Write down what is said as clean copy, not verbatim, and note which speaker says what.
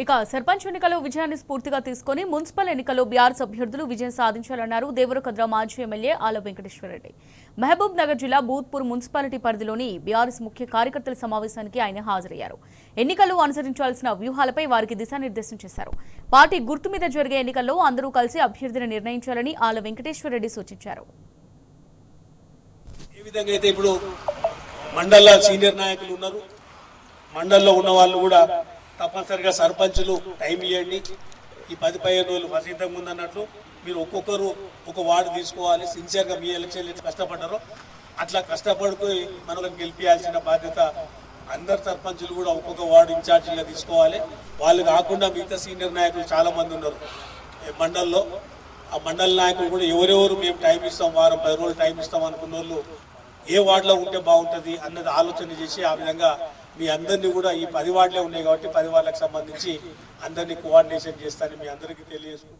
Speaker 1: ఇక సర్పంచ్ ఎన్నికల్లో విజయాన్ని స్ఫూర్తిగా తీసుకుని మున్సిపల్ ఎన్నికల్లో బీఆర్ఎస్ అభ్యర్థులు విజయం సాధించాలన్నారు దేవరకద్ర మాజీ ఎమ్మెల్యే ఆల వెంకటేశ్వరరెడ్డి. మహబూబ్ నగర్ జిల్లా బూత్పూర్ మున్సిపాలిటీ పరిధిలోని బీఆర్ఎస్ ముఖ్య కార్యకర్తల సమావేశానికి ఆయన హాజరయ్యారు. ఎన్నికల్లో అనుసరించాల్సిన వ్యూహాలపై వారికి దిశానిర్దేశం చేశారు. పార్టీ గుర్తు మీద జరిగే ఎన్నికల్లో అందరూ కలిసి అభ్యర్థిని నిర్ణయించాలని ఆల వెంకటేశ్వరరెడ్డి సూచించారు.
Speaker 2: మండల సీనియర్ నాయకులు ఉన్నారు, మండల్లో ఉన్న వాళ్ళు కూడా తప్పనిసరిగా సర్పంచులు టైం ఇవ్వండి. ఈ 10-15 రోజులు ఫస్ట్ ఇంతకు ముందు అన్నట్లు మీరు ఒక్కొక్కరు ఒక వార్డు తీసుకోవాలి. సిన్సియర్గా మీ ఎలక్షన్లు కష్టపడ్డారో అట్లా కష్టపడిపోయి మనల్ని గెలిపించాల్సిన బాధ్యత అందరు సర్పంచులు కూడా ఒక్కొక్క వార్డు ఇన్ఛార్జీగా తీసుకోవాలి. వాళ్ళు కాకుండా మిగతా సీనియర్ నాయకులు చాలా మంది ఉన్నారు మండల్లో. ఆ మండల నాయకులు కూడా ఎవరెవరు మేము టైం ఇస్తాం, వారం 10 రోజులు టైం ఇస్తాం అనుకున్న వాళ్ళు ఏ వార్డులో ఉంటే బాగుంటుంది అన్నది ఆలోచన చేసి ఆ విధంగా మీ అందరినీ కూడా ఈ 10 వార్డులే ఉన్నాయి కాబట్టి 10 వార్డులకు సంబంధించి అందరినీ కోఆర్డినేషన్ చేస్తానని మీ అందరికీ తెలియజేసుకుంటాను.